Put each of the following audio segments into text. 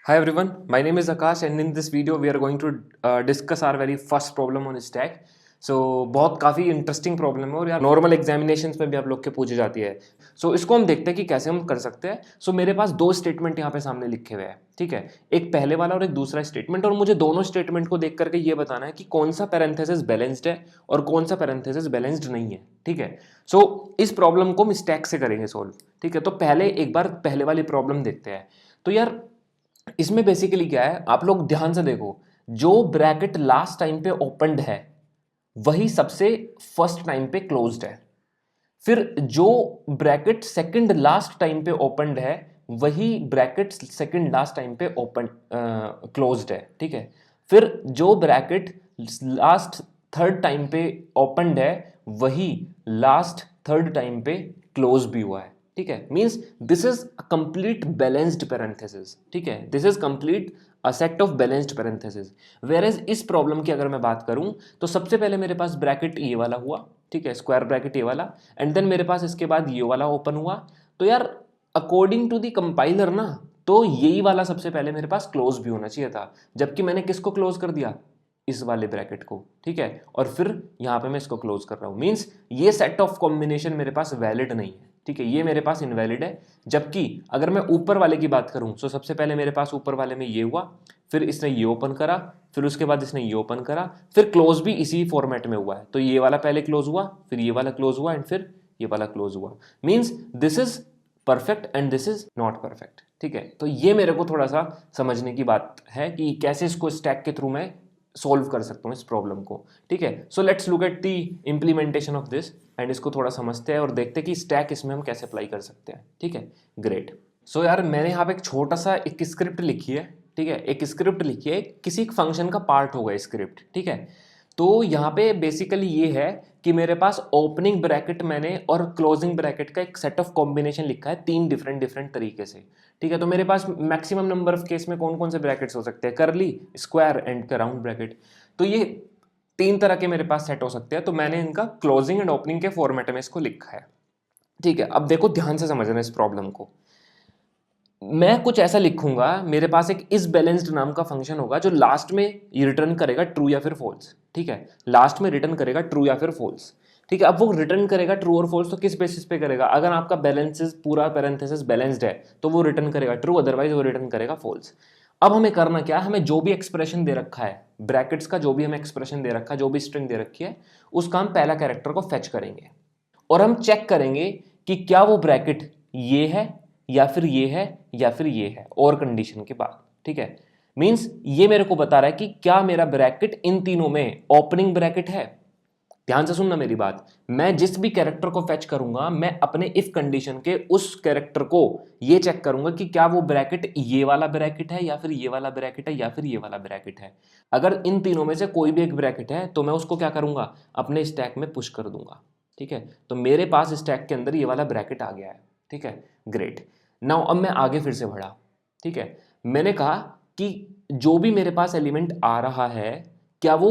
Hi everyone, my name is Akash and in this video we are going to discuss our very first problem on stack. So बहुत काफ़ी interesting problem है और यार normal examinations में भी आप लोग के पूछी जाती है. सो इसको हम देखते हैं कि कैसे हम कर सकते हैं. सो मेरे पास दो स्टेटमेंट यहाँ पे सामने लिखे हुए हैं, ठीक है, एक पहले वाला और एक दूसरा स्टेटमेंट, और मुझे दोनों स्टेटमेंट को देख करके ये बताना है कि कौन सा पैरेंथेसिस बैलेंस्ड है और कौन सा पैरेंथेसिस बैलेंस्ड नहीं है, ठीक है. सो इस प्रॉब्लम को हम स्टैक से करेंगे सोल्व, ठीक है. तो पहले एक बार पहले वाली प्रॉब्लम देखते हैं. तो यार इसमें बेसिकली क्या है, आप लोग ध्यान से देखो, जो ब्रैकेट लास्ट टाइम पे ओपनड है वही सबसे फर्स्ट टाइम पे क्लोज्ड है. फिर जो ब्रैकेट सेकंड लास्ट टाइम पे ओपनड है वही ब्रैकेट सेकंड लास्ट टाइम पे ओपन क्लोज्ड है, ठीक है. फिर जो ब्रैकेट लास्ट थर्ड टाइम पे ओपनड है वही लास्ट थर्ड टाइम पे क्लोज भी हुआ है, ठीक है. Means this is a complete balanced parenthesis, ठीक है. This is complete a set of balanced parenthesis. Whereas इस प्रॉब्लम की अगर मैं बात करूं तो सबसे पहले मेरे पास ब्रैकेट ये वाला हुआ, ठीक है, स्क्वायर ब्रैकेट ये वाला, एंड देन मेरे पास इसके बाद ये वाला ओपन हुआ. तो यार अकॉर्डिंग टू द कंपाइलर ना, तो यही वाला सबसे पहले मेरे पास क्लोज भी होना चाहिए था, जबकि मैंने किसको क्लोज कर दिया, इस वाले ब्रैकेट को, ठीक है. और फिर यहां पे मैं इसको क्लोज कर रहा हूं. मींस ये सेट ऑफ कॉम्बिनेशन मेरे पास वैलिड नहीं है, ठीक है, ये मेरे पास इनवैलिड है. जबकि अगर मैं ऊपर वाले की बात करूं तो सबसे पहले मेरे पास ऊपर वाले में ये हुआ, फिर इसने ये ओपन करा, फिर उसके बाद इसने ये ओपन करा, फिर क्लोज भी इसी फॉर्मेट में हुआ है. तो ये वाला पहले क्लोज हुआ, फिर ये वाला क्लोज हुआ, एंड फिर ये वाला क्लोज हुआ. Means this is perfect and this is not perfect, ठीक है. तो ये मेरे को थोड़ा सा समझने की बात है कि कैसे इसको स्टैक के थ्रू मैं सोल्व कर सकता हूँ इस प्रॉब्लम को, ठीक है. So let's look at the implementation of this and इसको थोड़ा समझते हैं और देखते हैं कि स्टैक इसमें हम कैसे अप्लाई कर सकते हैं, ठीक है. ग्रेट. सो यार मैंने यहाँ पे एक छोटा सा एक स्क्रिप्ट लिखी है, ठीक है, एक स्क्रिप्ट लिखी है, किसी एक फंक्शन का पार्ट होगा स्क्रिप्ट, ठीक है. तो यहाँ पे बेसिकली ये है कि मेरे पास ओपनिंग ब्रैकेट मैंने और क्लोजिंग ब्रैकेट का एक सेट ऑफ कॉम्बिनेशन लिखा है तीन डिफरेंट तरीके से, ठीक है. तो मेरे पास मैक्सिमम नंबर ऑफ केस में कौन कौन से ब्रैकेट्स हो सकते हैं, करली, स्क्वायर एंड राउंड ब्रैकेट. तो ये तीन तरह के मेरे पास सेट हो सकते हैं. तो मैंने इनका क्लोजिंग एंड ओपनिंग के फॉर्मेट में इसको लिखा है, ठीक है. अब देखो ध्यान से समझना इस प्रॉब्लम को. मैं कुछ ऐसा लिखूंगा, मेरे पास एक इस बैलेंस्ड नाम का फंक्शन होगा जो लास्ट में रिटर्न करेगा ट्रू या फिर फॉल्स, ठीक है. लास्ट में रिटर्न करेगा ट्रू या फिर फॉल्स, ठीक है. अब वो रिटर्न करेगा ट्रू और फॉल्स तो किस बेसिस पे करेगा, अगर आपका बैलेंसेस पूरा पैरेंथेसिस बैलेंस्ड है तो वो रिटर्न करेगा ट्रू, अदरवाइज वो रिटर्न करेगा फॉल्स. अब हमें करना क्या है, हमें जो भी एक्सप्रेशन दे रखा है ब्रैकेट्स का, जो भी हमें एक्सप्रेशन दे रखा है, जो भी स्ट्रिंग दे रखी है, उसका हम पहला कैरेक्टर को फेच करेंगे और हम चेक करेंगे कि क्या वो ब्रैकेट ये है या फिर ये है या फिर ये है, और कंडीशन के बाद, ठीक है. मींस ये मेरे को बता रहा है कि क्या मेरा ब्रैकेट इन तीनों में ओपनिंग ब्रैकेट है. ध्यान से सुनना मेरी बात. मैं जिस भी कैरेक्टर को फेच करूंगा मैं अपने इफ कंडीशन के उस कैरेक्टर को ये चेक करूंगा कि क्या वो ब्रैकेट ये वाला ब्रैकेट है या फिर ये वाला ब्रैकेट है या फिर ये वाला ब्रैकेट है. अगर इन तीनों में से कोई भी एक ब्रैकेट है तो मैं उसको क्या करूंगा, अपने स्टैक में पुश कर दूंगा, ठीक है. तो मेरे पास स्टैक के अंदर ये वाला ब्रैकेट आ गया है, ठीक है. ग्रेट. नाउ अब मैं आगे फिर से बढ़ा, ठीक है. मैंने कहा कि जो भी मेरे पास एलिमेंट आ रहा है क्या वो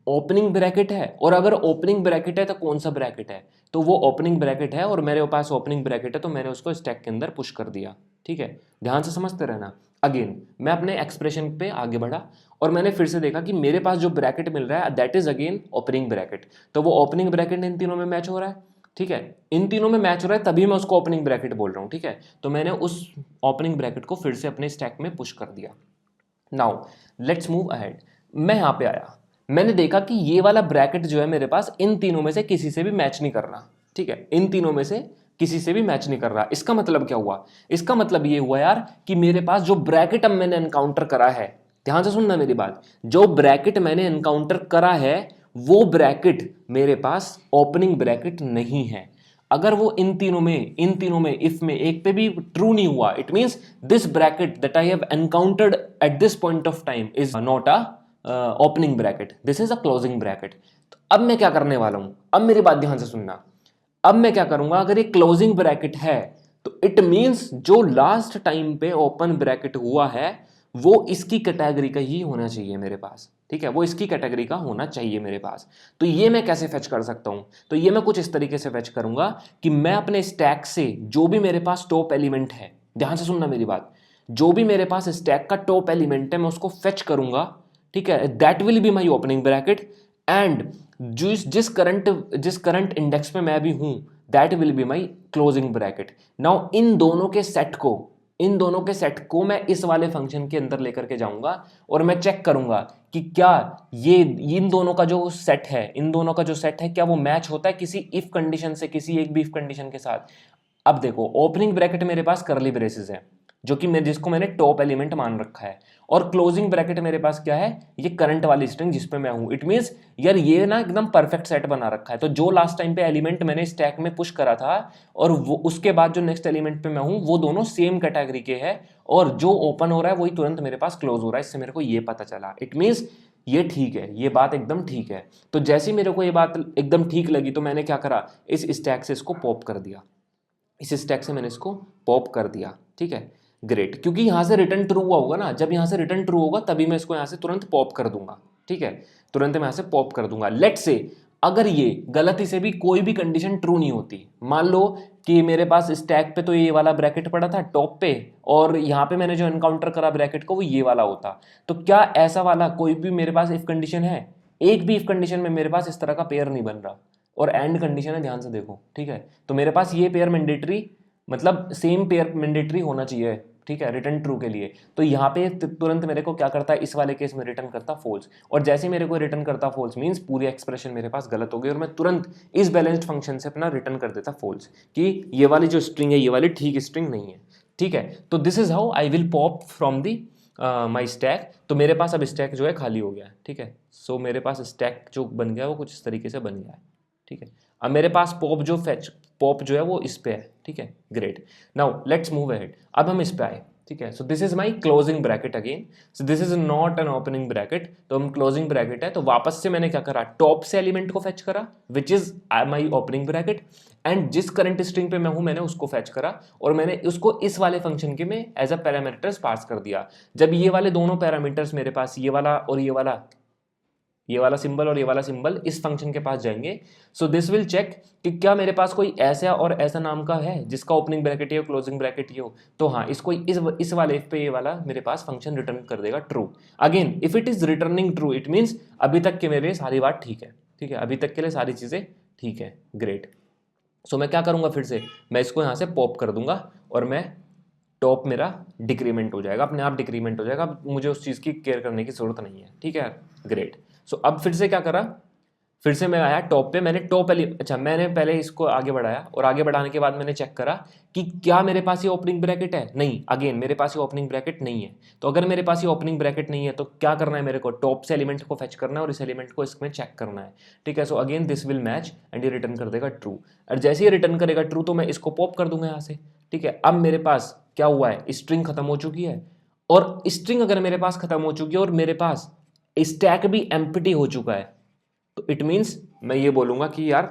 ओपनिंग ब्रैकेट है, और अगर ओपनिंग ब्रैकेट है तो कौन सा ब्रैकेट है, तो वो ओपनिंग ब्रैकेट है और मेरे पास ओपनिंग ब्रैकेट है तो मैंने उसको स्टैक के अंदर पुश कर दिया, ठीक है. ध्यान से समझते रहना. अगेन मैं अपने एक्सप्रेशन पे आगे बढ़ा और मैंने फिर से देखा कि मेरे पास जो ब्रैकेट मिल रहा है that is again opening bracket. तो वो ओपनिंग ब्रैकेट इन तीनों में मैच हो रहा है, ठीक है. इन तीनों में मैच हो रहा है तभी मैं उसको ओपनिंग ब्रैकेट बोल रहा हूं, ठीक है. तो मैंने उस ओपनिंग ब्रैकेट को फिर से अपने स्टैक में पुश कर दिया. Now let's move ahead. मैं यहां पे आया, मैंने देखा कि ये वाला ब्रैकेट जो है मेरे पास इन तीनों में से किसी से भी मैच नहीं कर रहा, ठीक है. इन तीनों में से किसी से भी मैच नहीं कर रहा. इसका मतलब क्या हुआ, इसका मतलब ये हुआ यार कि मेरे पास जो ब्रैकेट अब मैंने एनकाउंटर करा है, ध्यान से सुनना मेरी बात, जो ब्रैकेट मैंने एनकाउंटर करा है वो ब्रैकेट मेरे पास ओपनिंग ब्रैकेट नहीं है. अगर वो इन तीनों में इफ में एक पे भी ट्रू नहीं हुआ, it means this bracket that I have encountered at this point of time is not a opening bracket, this is a closing bracket. तो अब मैं क्या करने वाला हूं, अब मेरी बात ध्यान से सुनना. अब मैं क्या करूंगा, अगर ये क्लोजिंग ब्रैकेट है तो इट मींस जो लास्ट टाइम पे ओपन ब्रैकेट हुआ है वो इसकी कैटेगरी का ही होना चाहिए मेरे पास, ठीक है. वो इसकी कैटेगरी का होना चाहिए मेरे पास. तो ये मैं कैसे फेच कर सकता हूं, तो ये मैं कुछ इस तरीके से फेच करूंगा कि मैं अपने स्टैक से जो भी मेरे पास टॉप एलिमेंट है, ध्यान से सुनना मेरी बात, जो भी मेरे पास स्टैक का टॉप एलिमेंट है मैं उसको फेच करूंगा, ठीक है, that will be my opening bracket, and जिस करंट इंडेक्स पे मैं भी हूं that will be my closing bracket. Now in दोनों के सेट को मैं इस वाले फंक्शन के अंदर लेकर के जाऊंगा और मैं चेक करूंगा कि क्या ये इन दोनों का जो सेट है क्या वो मैच होता है किसी इफ कंडीशन से, किसी एक भी इफ कंडीशन के साथ। अब देखो ओपनिंग ब्रैकेट मेरे पास करली ब्रेसेस है जो कि जिसको मैंने टॉप एलिमेंट मान रखा है, और क्लोजिंग ब्रैकेट मेरे पास क्या है, ये करंट वाली स्ट्रिंग जिस पे मैं हूं। इट मींस यार ये ना एकदम परफेक्ट सेट बना रखा है। तो जो लास्ट टाइम पे एलिमेंट मैंने स्टैक में पुश करा था और वो उसके बाद जो नेक्स्ट एलिमेंट पे मैं हूं वो दोनों सेम कैटेगरी के हैं, और जो ओपन हो रहा है वही तुरंत मेरे पास क्लोज हो रहा है। इससे मेरे को ये पता चला। इट मींस ये ठीक है, ये बात एकदम ठीक है। तो जैसे ही मेरे को ये बात एकदम ठीक लगी तो मैंने क्या करा, इस स्टैक से इसको पॉप कर दिया, इस स्टैक से मैंने इसको पॉप कर दिया, ठीक है, ग्रेट। क्योंकि यहां से रिटर्न ट्रू हुआ होगा ना, जब यहां से रिटर्न ट्रू होगा तभी मैं इसको यहां से तुरंत पॉप कर दूंगा, ठीक है, तुरंत मैं यहां से पॉप कर दूंगा। लेट से अगर ये गलती से भी कोई भी कंडीशन ट्रू नहीं होती, मान लो कि मेरे पास स्टैक पे तो ये वाला ब्रैकेट पड़ा था टॉप पे, और यहाँ पे मैंने जो एनकाउंटर करा ब्रैकेट को वो ये वाला होता, तो क्या ऐसा वाला कोई भी मेरे पास इफ कंडीशन है, एक भी इफ कंडीशन में मेरे पास इस तरह का पेयर नहीं बन रहा, और एंड कंडीशन है, ध्यान से देखो, ठीक है। तो मेरे पास ये पेयर मैंडेटरी, मतलब सेम पेयर मैंडेटरी होना चाहिए, ठीक है, रिटर्न ट्रू के लिए। तो यहाँ पे तुरंत मेरे को क्या करता है, इस वाले केस में रिटर्न करता फॉल्स, और जैसे मेरे को रिटर्न करता फॉल्स मींस पूरी एक्सप्रेशन मेरे पास गलत हो गई, और मैं तुरंत इस बैलेंस्ड फंक्शन से अपना रिटर्न कर देता फॉल्स कि ये वाली जो स्ट्रिंग है ये वाली ठीक स्ट्रिंग नहीं है, ठीक है। तो this is how I will pop from the my stack. तो मेरे पास अब स्टैक जो है खाली हो गया है, ठीक है। सो मेरे पास स्टैक जो बन गया वो कुछ इस तरीके से बन गया है, ठीक है। अब मेरे पास पॉप जो है वो इस पे है, ठीक है, great. Now let's move ahead, अब हम इस पे आए, ठीक है। सो this is my closing bracket again, so this is not an opening bracket, तो हम क्लोजिंग ब्रैकेट है। तो वापस से मैंने क्या करा, टॉप से एलिमेंट को फेच करा which is my opening bracket, and जिस करंट स्ट्रिंग पे मैं हूं मैंने उसको फेच करा, और मैंने उसको इस वाले फंक्शन के में एज अ पैरामीटर्स पास कर दिया। जब ये वाले दोनों पैरामीटर्स मेरे पास ये वाला और ये वाला सिंबल और ये वाला सिंबल इस फंक्शन के पास जाएंगे, सो दिस विल चेक कि क्या मेरे पास कोई ऐसा और ऐसा नाम का है जिसका ओपनिंग ब्रैकेट ये हो, क्लोजिंग ब्रैकेट ये हो। तो हाँ, इसको इस वाले इफ पे ये वाला मेरे पास फंक्शन रिटर्न कर देगा true. Again if it is returning true it means अभी तक के मेरे सारी बात ठीक है, ठीक है, अभी तक के लिए सारी चीजें ठीक है, ग्रेट। सो मैं क्या करूंगा, फिर से मैं इसको यहाँ से पॉप कर दूंगा और मैं टॉप मेरा डिक्रीमेंट हो जाएगा, अपने आप डिक्रीमेंट हो जाएगा। अब मुझे उस चीज़ की केयर करने की जरूरत नहीं है, ठीक है, ग्रेट। सो अब फिर से क्या करा, फिर से मैं आया टॉप पे, मैंने पहले इसको आगे बढ़ाया, और आगे बढ़ाने के बाद मैंने चेक करा कि क्या मेरे पास ये ओपनिंग ब्रैकेट है, नहीं, अगेन मेरे पास ये ओपनिंग ब्रैकेट नहीं है। तो अगर मेरे पास ये ओपनिंग ब्रैकेट नहीं है तो क्या करना है, मेरे को टॉप से एलिमेंट को फेच करना है और इस एलिमेंट को इसमें चेक करना है, ठीक है। So again this will match and ये रिटर्न कर देगा ट्रू, और जैसे ही रिटर्न करेगा ट्रू तो मैं इसको पॉप कर दूंगा यहाँ से, ठीक है। अब मेरे पास क्या हुआ है, स्ट्रिंग खत्म हो चुकी है, और स्ट्रिंग अगर मेरे पास खत्म हो चुकी है और मेरे पास स्टैक भी एम्प्टी हो चुका है, तो इट मीन्स मैं ये बोलूंगा कि यार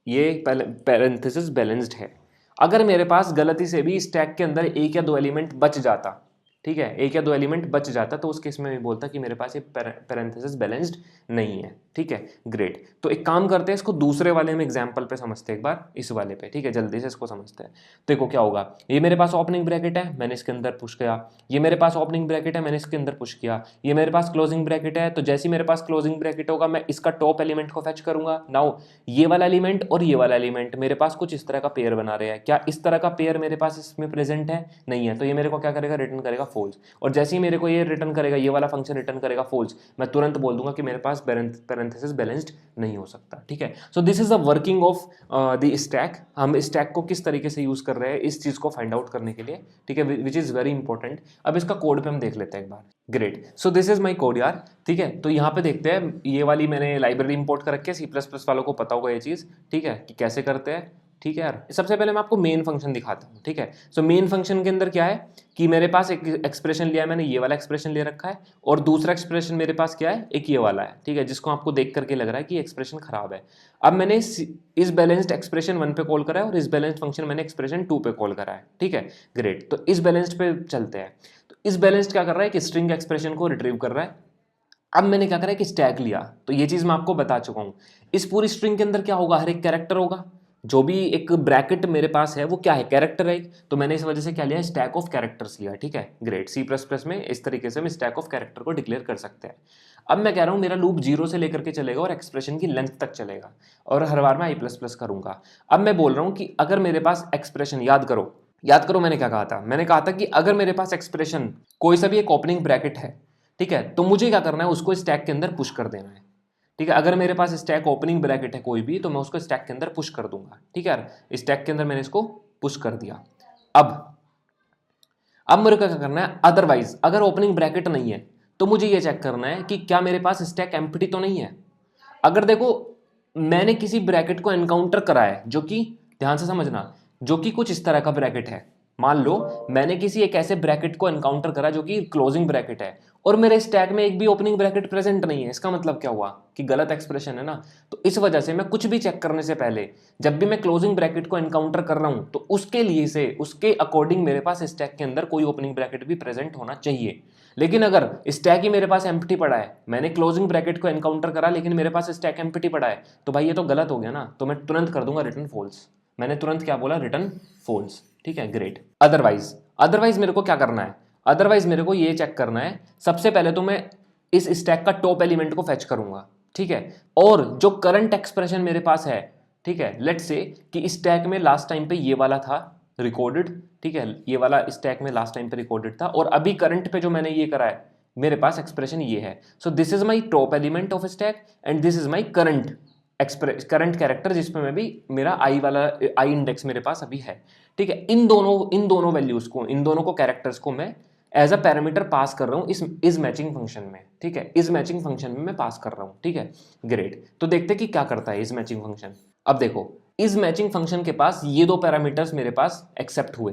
ये पैरेंथेसिस बैलेंस्ड है। अगर मेरे पास गलती से भी स्टैक के अंदर एक या दो एलिमेंट बच जाता, ठीक है, एक या दो एलिमेंट बच जाता, तो उस केस में मैं बोलता कि मेरे पास ये पैरेंथेसिस बैलेंस्ड नहीं है, ठीक है, ग्रेट। तो एक काम करते हैं, इसको दूसरे वाले में एग्जांपल पे समझते हैं, एक बार इस वाले पे, ठीक है, जल्दी से इसको समझते हैं। देखो क्या होगा, ये मेरे पास ओपनिंग ब्रैकेट है, मैंने इसके अंदर पुश किया, ये मेरे पास ओपनिंग ब्रैकेट है, मैंने इसके अंदर पुश किया, ये मेरे पास क्लोजिंग ब्रैकेट है। तो जैसे मेरे पास क्लोजिंग ब्रैकेट होगा मैं इसका टॉप एलिमेंट को फेच करूंगा। नाउ ये वाला एलिमेंट और ये वाला एलिमेंट मेरे पास कुछ इस तरह का पेयर बना रहे हैं, क्या इस तरह का पेयर मेरे पास इसमें प्रेजेंट है, नहीं है, तो ये मेरे को क्या करेगा, रिटर्न करेगा फॉल्स। और जैसे ही मेरे को ये रिटर्न करेगा, ये वाला फंक्शन रिटर्न करेगा फॉल्स, मैं तुरंत बोल दूंगा कि मेरे पास पैरेंथेसिस बैलेंस्ड नहीं हो सकता, ठीक है। सो this is the working of the stack. हम स्टैक को किस तरीके से यूज कर रहे हैं इस चीज को फाइंड आउट करने के लिए, ठीक है, विच इज वेरी इंपॉर्टेंट। अब इसका कोड पे हम देख लेते हैं एक बार, great. So this is my code यार, ठीक है। तो यहाँ पे देखते हैं, ये वाली मैंने लाइब्रेरी इंपोर्ट कर रखी है, C++ वालों को पता होगा ये चीज, ठीक है, कि कैसे करते हैं, ठीक है यार। सबसे पहले मैं आपको मेन फंक्शन दिखाता हूँ, ठीक है। सो मेन फंक्शन के अंदर क्या है कि मेरे पास एक एक्सप्रेशन लिया है मैंने, ये वाला एक्सप्रेशन ले रखा है, और दूसरा एक्सप्रेशन मेरे पास क्या है, एक ये वाला है, ठीक है, जिसको आपको देख करके लग रहा है कि एक्सप्रेशन खराब है। अब मैंने इस बैलेंस्ड एक्सप्रेशन 1 पे कॉल करा है और इस बैलेंस्ड फंक्शन मैंने एक्सप्रेशन 2 पे कॉल करा है, ठीक है, ग्रेट। तो इस बैलेंस्ड पे चलते हैं। तो इस बैलेंस्ड क्या कर रहा है कि स्ट्रिंग एक्सप्रेशन को रिट्रीव कर रहा है। अब मैंने क्या करा है कि स्टैक लिया, तो ये चीज मैं आपको बता चुका हूं। इस पूरी स्ट्रिंग के अंदर क्या होगा, हर एक कैरेक्टर होगा, जो भी एक ब्रैकेट मेरे पास है वो क्या है, कैरेक्टर है, तो मैंने इस वजह से क्या लिया, स्टैक ऑफ कैरेक्टर्स लिया, ठीक है। ग्रेट, C++ में इस तरीके से हम स्टैक ऑफ कैरेक्टर को डिक्लेयर कर सकते हैं। अब मैं कह रहा हूँ मेरा लूप 0 से लेकर के चलेगा और एक्सप्रेशन की लेंथ तक चलेगा और हर बार मैं I++ करूंगा। अब मैं बोल रहा हूँ कि अगर मेरे पास एक्सप्रेशन, याद करो मैंने क्या कहा था, मैंने कहा था कि अगर मेरे पास एक्सप्रेशन कोई सा भी एक ओपनिंग ब्रैकेट है, ठीक है, तो मुझे क्या करना है, उसको स्टैक के अंदर पुश कर देना है, ठीक है। अगर मेरे पास स्टैक ओपनिंग ब्रैकेट है कोई भी, तो मैं उसको स्टैक के अंदर पुश कर दूंगा, ठीक है। स्टैक के अंदर मैंने इसको पुश कर दिया। अब मेरे को क्या करना है, अदरवाइज अगर ओपनिंग ब्रैकेट नहीं है तो मुझे ये चेक करना है कि क्या मेरे पास स्टैक एम्प्टी तो नहीं है। अगर देखो मैंने किसी ब्रैकेट को एनकाउंटर करा है, जो कि ध्यान से समझना, जो कि कुछ इस तरह का ब्रैकेट है, मान लो मैंने किसी एक ऐसे ब्रैकेट को एनकाउंटर करा जो कि क्लोजिंग ब्रैकेट है और मेरे स्टैक में एक भी ओपनिंग ब्रैकेट प्रेजेंट नहीं है, इसका मतलब क्या हुआ कि गलत एक्सप्रेशन है ना। तो इस वजह से मैं कुछ भी चेक करने से पहले जब भी मैं क्लोजिंग ब्रैकेट को एनकाउंटर कर रहा हूं तो उसके लिए से उसके अकॉर्डिंग मेरे पास स्टैक के अंदर कोई ओपनिंग ब्रैकेट भी प्रेजेंट होना चाहिए। लेकिन अगर स्टैक ही मेरे पास एम्प्टी पड़ा है, मैंने क्लोजिंग ब्रैकेट को एनकाउंटर करा लेकिन मेरे पास स्टैक एम्प्टी पड़ा है, तो भाई ये तो गलत हो गया ना, तो मैं तुरंत कर दूंगा रिटर्न फॉल्स। मैंने तुरंत क्या बोला, रिटर्न फॉल्स, ठीक है। ग्रेट। अदरवाइज मेरे को क्या करना है, अदरवाइज मेरे को ये चेक करना है, सबसे पहले तो मैं इस स्टैक का टॉप एलिमेंट को फेच करूंगा, ठीक है। और जो करंट एक्सप्रेशन मेरे पास है, ठीक है, लेट्स से कि स्टैक में लास्ट टाइम पे ये वाला था रिकॉर्डेड, ठीक है, ये वाला स्टैक में लास्ट टाइम पे रिकॉर्डेड था और अभी करंट पे जो मैंने ये करा है मेरे पास एक्सप्रेशन ये है। सो this is my top element of stack and this is my current character जिसमें मैं भी मेरा आई इंडेक्स मेरे पास अभी है, ठीक है। इन दोनों वैल्यूज को, इन दोनों को कैरेक्टर्स को मैं एज अ पैरामीटर पास कर रहा हूं इस मैचिंग फंक्शन में, ठीक है। इस मैचिंग फंक्शन में मैं पास कर रहा हूं, ठीक है। ग्रेट, तो देखते कि क्या करता है इस मैचिंग फंक्शन। अब देखो इस मैचिंग फंक्शन के पास ये दो पैरामीटर्स मेरे पास एक्सेप्ट हुए,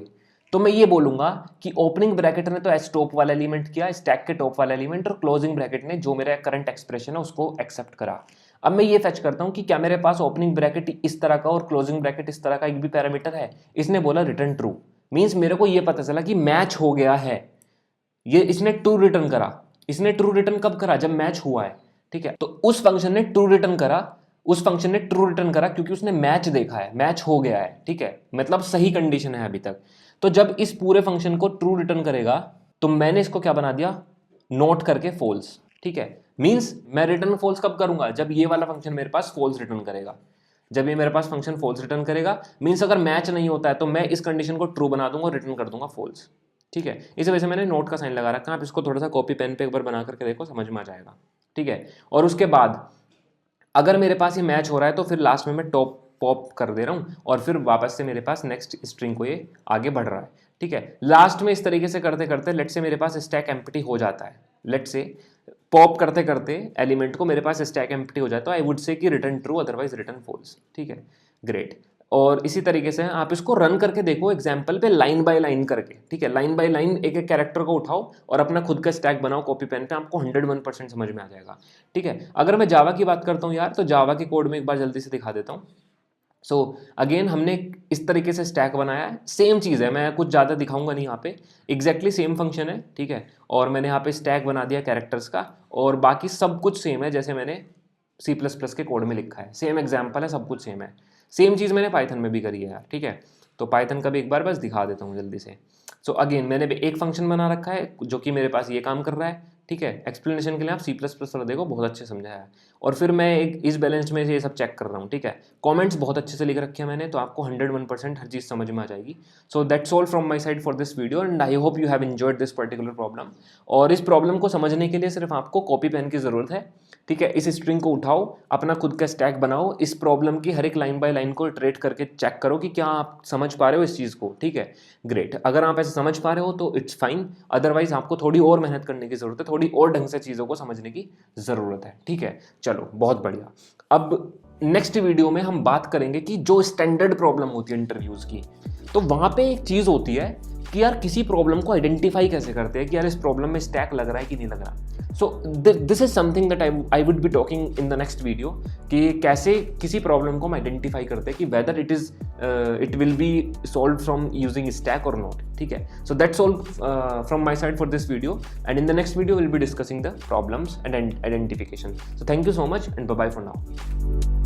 तो मैं ये बोलूंगा कि ओपनिंग ब्रैकेट ने तो एस टॉप वाला एलिमेंट किया, स्टैक के टॉप वाला एलिमेंट, और क्लोजिंग ब्रैकेट ने जो मेरा करंट एक्सप्रेशन है उसको एक्सेप्ट करा। अब मैं ये फेच करता हूं कि क्या मेरे पास ओपनिंग ब्रैकेट इस तरह का और क्लोजिंग ब्रैकेट इस तरह का एक भी पैरामीटर है। इसने बोला रिटर्न ट्रू, मींस मेरे को ये पता चला कि मैच हो गया है। ये इसने ट्रू रिटर्न करा। इसने ट्रू रिटर्न कब करा, जब मैच हुआ है, ठीक है। तो उस फंक्शन ने ट्रू रिटर्न करा, उस फंक्शन ने ट्रू रिटर्न करा क्योंकि उसने मैच देखा है, मैच हो गया है, ठीक है, मतलब सही कंडीशन है अभी तक। तो जब इस पूरे फंक्शन को ट्रू रिटर्न करेगा तो मैंने इसको क्या बना दिया, नोट करके फॉल्स, ठीक है। मींस मैं रिटर्न फॉल्स कब करूंगा, जब ये वाला फंक्शन मेरे पास फॉल्स रिटर्न करेगा। जब ये मेरे पास फंक्शन फॉल्स रिटर्न करेगा मींस अगर मैच नहीं होता है तो मैं इस कंडीशन को ट्रू बना दूंगा और रिटर्न कर दूंगा फॉल्स, ठीक है। इस वजह से मैंने नोट का साइन लगा रखा है, आप इसको थोड़ा सा कॉपी पेन पे एक बार बना करके देखो, समझ में आ जाएगा, ठीक है। और उसके बाद अगर मेरे पास ये मैच हो रहा है तो फिर लास्ट में मैं टॉप पॉप कर दे रहा हूँ और फिर वापस से मेरे पास नेक्स्ट स्ट्रिंग को ये आगे बढ़ रहा है, ठीक है। लास्ट में इस तरीके से करते करते लेट से मेरे पास स्टैक एम्प्टी हो जाता है, लेट से पॉप करते करते एलिमेंट को मेरे पास स्टैक एम्प्टी हो जाता है, आई वुड से कि return true otherwise return false, ठीक है। ग्रेट। और इसी तरीके से आप इसको रन करके देखो एग्जाम्पल पे, लाइन बाय लाइन करके, ठीक है। लाइन बाय लाइन एक एक कैरेक्टर को उठाओ और अपना खुद का स्टैक बनाओ कॉपी पेन पे, आपको 101% समझ में आ जाएगा, ठीक है। अगर मैं जावा की बात करता हूँ यार, तो जावा के कोड में एक बार जल्दी से दिखा देता हूँ। सो अगेन हमने इस तरीके से स्टैक बनाया है, सेम चीज़ है, मैं कुछ ज़्यादा दिखाऊंगा नहीं यहाँ पे, एग्जैक्टली सेम फंक्शन है, ठीक है। और मैंने यहाँ पे स्टैक बना दिया कैरेक्टर्स का और बाकी सब कुछ सेम है जैसे मैंने C++ के कोड में लिखा है, सेम एग्जाम्पल है, सब कुछ सेम है। सेम चीज़ मैंने पाइथन में भी करी है यार, ठीक है। तो पाइथन का भी एक बार बस दिखा देता हूँ जल्दी से। सो अगेन मैंने भी एक फंक्शन बना रखा है जो कि मेरे पास ये काम कर रहा है, ठीक है। एक्सप्लेनेशन के लिए आप C++ वाला देखो, बहुत अच्छे समझाया है। और फिर मैं एक इस बैलेंस में से ये सब चेक कर रहा हूँ, ठीक है। कमेंट्स बहुत अच्छे से लिख रखे हैं मैंने, तो आपको 101% हर चीज़ समझ में आ जाएगी। सो that's all from my side for this video and I hope you have enjoyed this particular problem. और इस प्रॉब्लम को समझने के लिए सिर्फ आपको कॉपी पेन की ज़रूरत है, ठीक है। इस स्ट्रिंग को उठाओ, अपना खुद का स्टैक बनाओ, इस प्रॉब्लम की हर एक लाइन बाय लाइन को ट्रेट करके चेक करो कि क्या आप समझ पा रहे हो इस चीज़ को, ठीक है। ग्रेट, अगर आप ऐसे समझ पा रहे हो तो इट्स फाइन, अदरवाइज आपको थोड़ी और मेहनत करने की ज़रूरत है, थोड़ी और ढंग से चीज़ों को समझने की ज़रूरत है, ठीक है। चलो बहुत बढ़िया। अब नेक्स्ट वीडियो में हम बात करेंगे कि जो स्टैंडर्ड प्रॉब्लम होती है इंटरव्यूज़ की, तो वहाँ पे एक चीज़ होती है कि यार किसी प्रॉब्लम को आइडेंटिफाई कैसे करते हैं कि यार इस प्रॉब्लम में स्टैक लग रहा है कि नहीं लग रहा। सो this is something that I would be talking in the next video कि कैसे किसी प्रॉब्लम को हम आइडेंटिफाई करते हैं कि whether it will be solve from using stack और नॉट, ठीक है। So that's all from my side for this video and in the next video will be discussing the problems and identification. So thank you so much and bye bye for now.